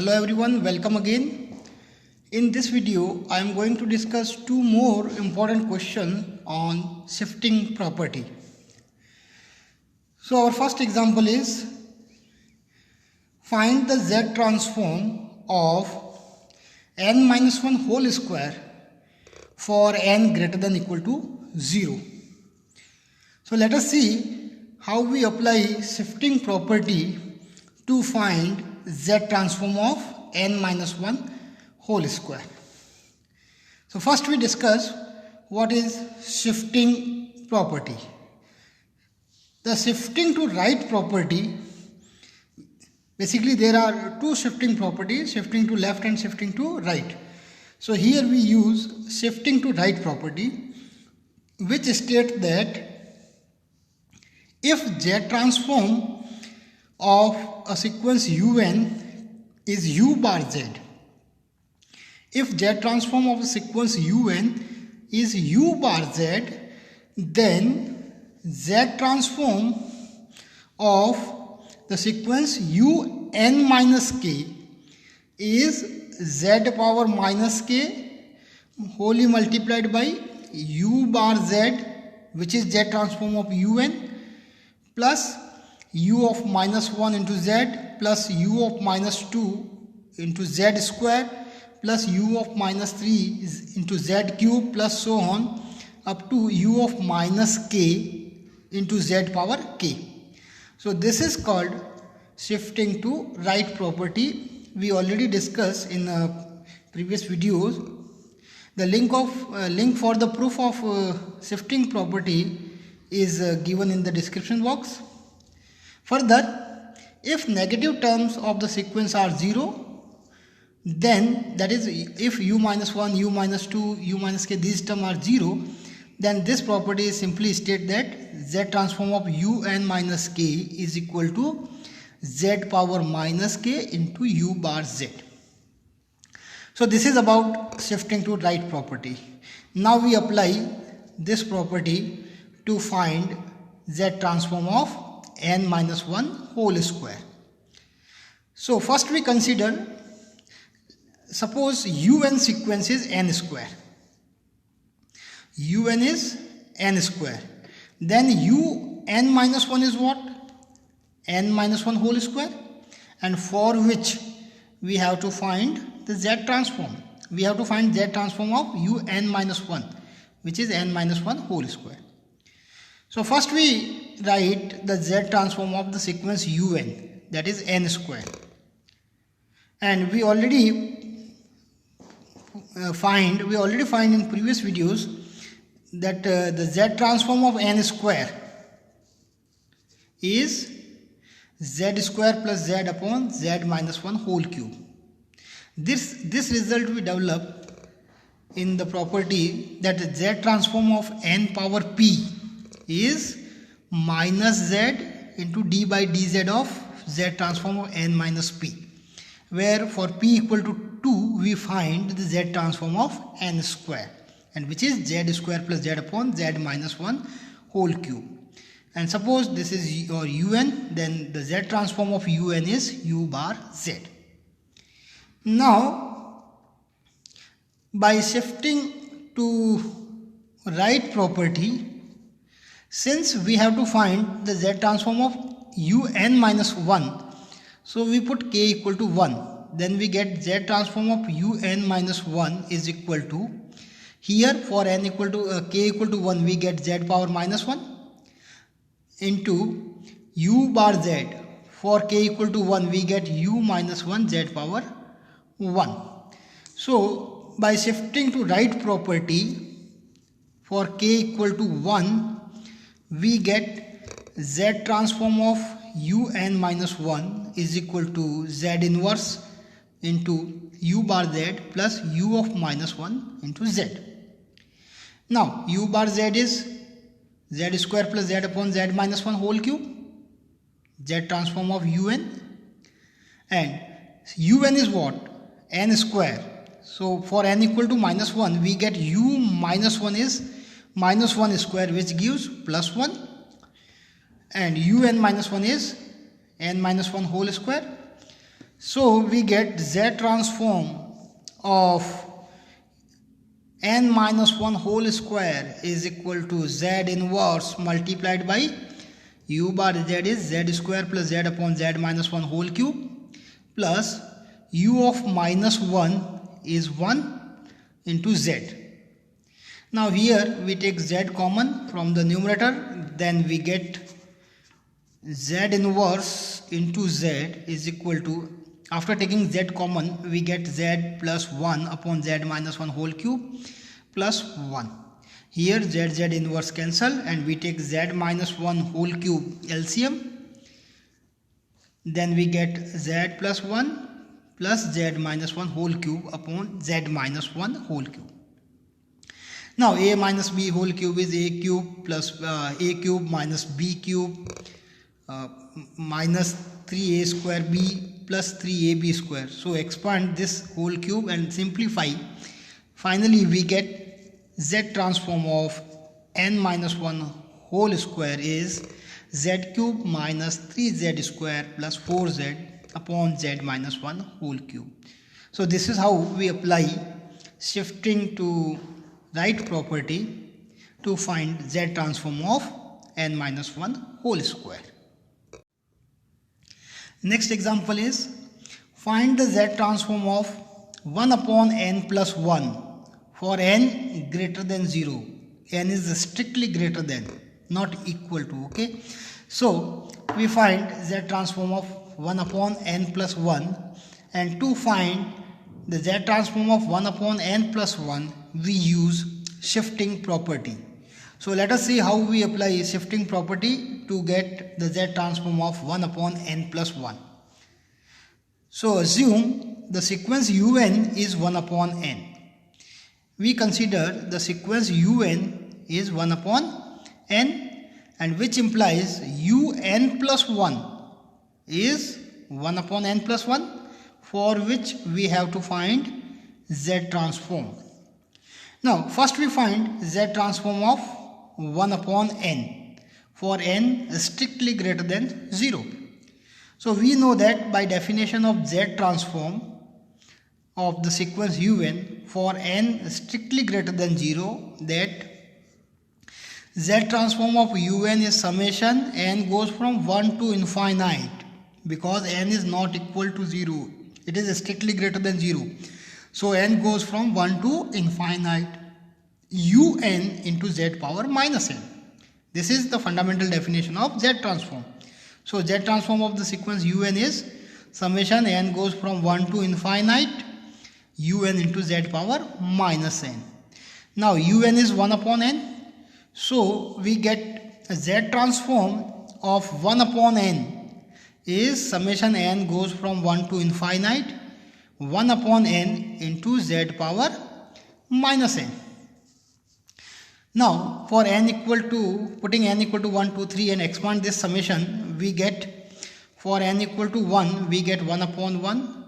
Hello everyone, welcome again. In this video, I am going to discuss two more important questions on shifting property. So our first example is find the Z transform of n minus 1 whole square for n greater than equal to 0. So let us see how we apply shifting property to find Z transform of n minus 1 whole square. So first we discuss what is shifting property. The shifting to right property, basically there are two shifting properties, shifting to left and shifting to right. So here we use shifting to right property, which states that if Z transform of a sequence un is u bar z, if Z transform of a sequence un is u bar z, then Z transform of the sequence un minus k is z power minus k wholly multiplied by u bar z, which is Z transform of un, plus u of minus 1 into z plus u of minus 2 into z square plus u of minus 3 into z cube plus so on up to u of minus k into z power k. So this is called shifting to right property. We already discussed in previous videos. The link for the proof of shifting property is given in the description box. Further, if negative terms of the sequence are 0, then that is if u minus 1, u minus 2, u minus k, these terms are 0, then this property simply state that Z transform of un minus k is equal to z power minus k into u bar z. So this is about shifting to right property. Now we apply this property to find Z transform of n minus 1 whole square. So first we consider, suppose un sequence is n square. Un is n square. Then un minus 1 is what? N minus 1 whole square. And for which we have to find the Z transform. We have to find Z transform of un minus 1, which is n minus 1 whole square. So first we write the Z transform of the sequence un, that is n square. And we already find in previous videos that the Z transform of n square is z square plus z upon z minus 1 whole cube. This result we develop in the property that the Z transform of n power p is minus z into d by dz of Z transform of n minus p, where for p equal to 2 we find the Z transform of n square, and which is z square plus z upon z minus 1 whole cube. And suppose this is your un, then the Z transform of un is u bar z. Now by shifting to right property, since we have to find the Z transform of un minus 1, so we put k equal to 1. Then we get Z transform of un minus 1 is equal to, here for n equal to k equal to 1 we get z power minus 1 into u bar z. For k equal to 1 we get u minus 1 z power 1. So by shifting to right property, for k equal to 1 we get Z transform of un minus 1 is equal to z inverse into u bar z plus u of minus 1 into z. Now u bar z is z square plus z upon z minus 1 whole cube, Z transform of un, and un is what? N square. So for n equal to minus 1 we get u minus 1 is minus 1 square, which gives plus 1, and un minus 1 is n minus 1 whole square. So we get Z transform of n minus 1 whole square is equal to Z inverse multiplied by u bar Z is Z square plus Z upon Z minus 1 whole cube plus u of minus 1 is 1 into Z. Now here we take Z common from the numerator, then we get Z inverse into Z is equal to, after taking Z common, we get Z plus 1 upon Z minus 1 whole cube plus 1. Here Z inverse cancel and we take Z minus 1 whole cube LCM. Then we get Z plus 1 plus Z minus 1 whole cube upon Z minus 1 whole cube. Now a minus b whole cube is a cube plus a cube minus b cube minus 3a square b plus 3ab square. So expand this whole cube and simplify. Finally we get Z transform of n minus 1 whole square is Z cube minus 3z square plus 4z upon Z minus 1 whole cube. So this is how we apply shifting to right property to find Z transform of n minus 1 whole square. Next example is find the Z transform of 1 upon n plus 1 for n greater than 0. N is strictly greater than, not equal to. Okay, so we find Z transform of 1 upon n plus 1, and to find the Z transform of 1 upon n plus 1 we use shifting property. So let us see how we apply shifting property to get the Z transform of 1 upon n plus 1. So assume the sequence un is 1 upon n. We consider the sequence un is 1 upon n, and which implies un plus 1 is 1 upon n plus 1, for which we have to find Z transform. Now first we find Z transform of 1 upon n for n strictly greater than 0. So we know that by definition of Z transform of the sequence un for n strictly greater than 0, that Z transform of un is summation n goes from 1 to infinite, because n is not equal to 0, it is strictly greater than 0. So n goes from 1 to infinite un into Z power minus n. This is the fundamental definition of Z transform. So Z transform of the sequence un is summation n goes from 1 to infinite un into Z power minus n. Now un is 1 upon n, so we get a Z transform of 1 upon n is summation n goes from 1 to infinite 1 upon n into Z power minus n. Now for n equal to, putting n equal to 1, 2, 3 and expand this summation, we get for n equal to 1 we get 1 upon 1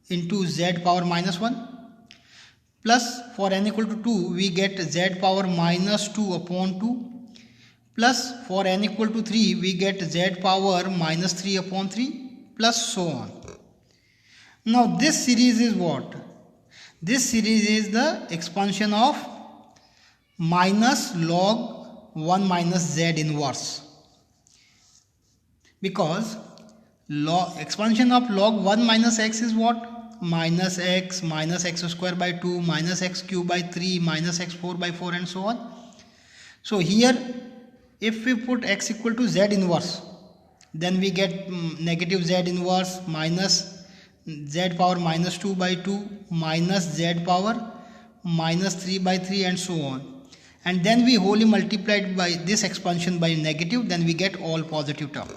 into Z power minus 1, plus for n equal to 2 we get Z power minus 2 upon 2, plus for n equal to 3 we get Z power minus 3 upon 3, plus so on. Now this series is what? This series is the expansion of minus log 1 minus Z inverse, because expansion of log 1 minus x is what? Minus x square by 2 minus x cube by 3 minus x4 by 4 and so on. So here if we put x equal to Z inverse, then we get negative Z inverse minus Z power minus 2 by 2 minus Z power minus 3 by 3 and so on. And then we wholly multiplied by this expansion by negative, then we get all positive term.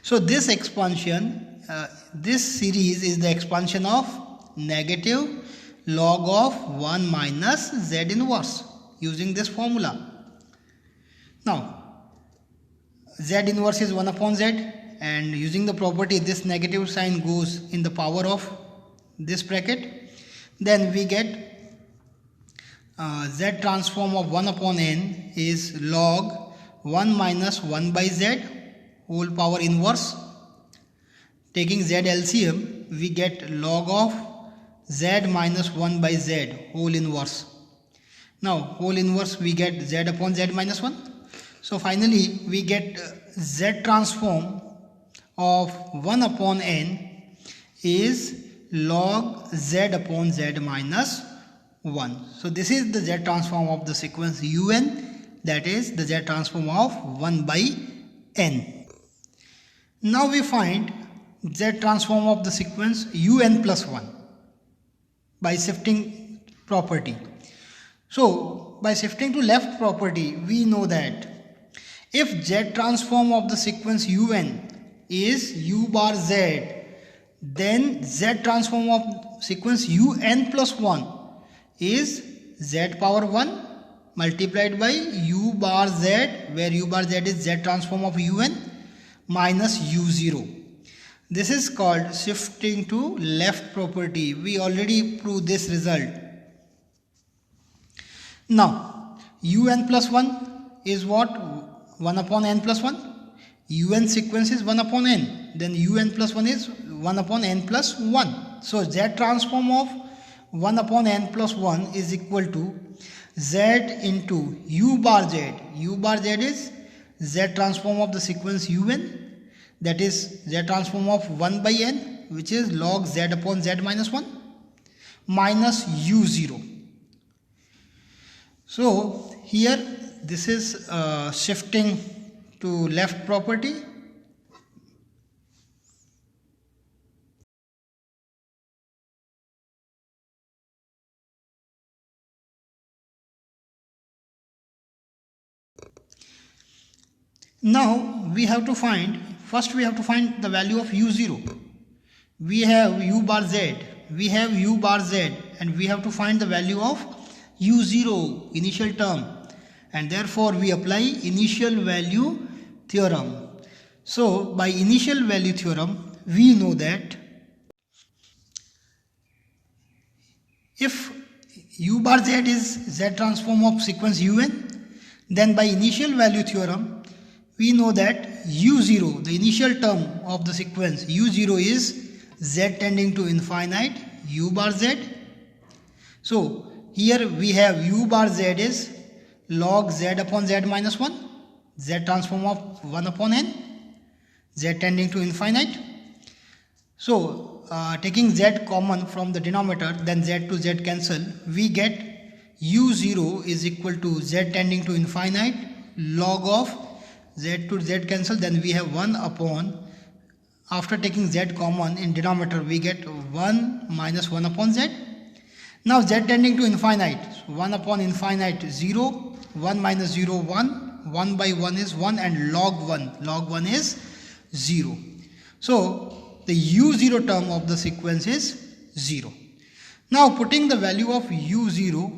So this expansion, this series is the expansion of negative log of 1 minus Z inverse using this formula. Now Z inverse is 1 upon Z, and using the property this negative sign goes in the power of this bracket. Then we get Z transform of 1 upon n is log 1 minus 1 by Z whole power inverse. Taking Z LCM we get log of z minus 1 by z whole inverse. Now whole inverse we get z upon z minus 1. So finally we get z transform of 1 upon n is log z upon z minus 1. So this is the z transform of the sequence un, that is the z transform of 1 by n. Now we find z transform of the sequence un plus 1 by shifting property. So by shifting to left property, we know that if z transform of the sequence un is u bar z, then z transform of sequence un plus 1 is z power 1 multiplied by u bar z, where u bar z is z transform of un minus u0. This is called shifting to left property. We already proved this result. Now un plus 1 is what? 1 upon n plus 1. Un sequence is 1 upon n. Then un plus 1 is 1 upon n plus 1. So z transform of 1 upon n plus 1 is equal to z into u bar z. U bar z is z transform of the sequence un, that is z transform of 1 by n, which is log z upon z minus 1 minus u0. So here this is shifting to left property. Now we have to find, first we have to find the value of u0. We have u bar z, we have u bar z, and we have to find the value of u0, initial term, and therefore we apply initial value theorem. So by initial value theorem, we know that if u bar z is z transform of sequence un, then by initial value theorem we know that u0, the initial term of the sequence u0, is z tending to infinite u bar z. So here we have u bar z is log z upon z minus 1, z transform of 1 upon n, z tending to infinite. So taking z common from the denominator, then z to z cancel, we get u0 is equal to z tending to infinite log of z to z cancel, then we have 1 upon, after taking z common in denominator, we get 1 minus 1 upon z. Now z tending to infinite, so 1 upon infinite 0, 1 minus 0 1, 1 by 1 is 1, and log 1 is 0. So the u0 term of the sequence is 0. Now putting the value of u0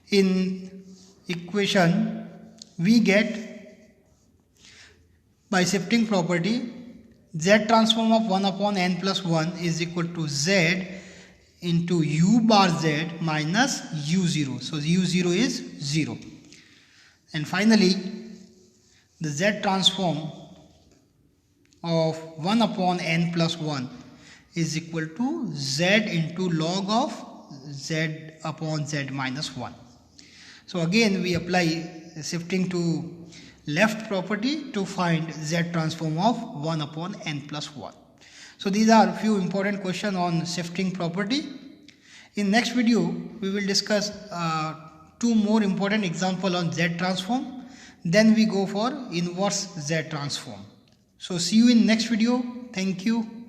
in equation, we get, by shifting property, z transform of 1 upon n plus 1 is equal to z into u bar z minus u0. So u0 is 0. And finally, the z transform of 1 upon n plus 1 is equal to z into log of z upon z minus 1. So again we apply shifting to left property to find z transform of 1 upon n plus 1. So these are few important questions on shifting property. In next video we will discuss two more important example on z transform. Then we go for inverse z transform. So see you in next video. Thank you.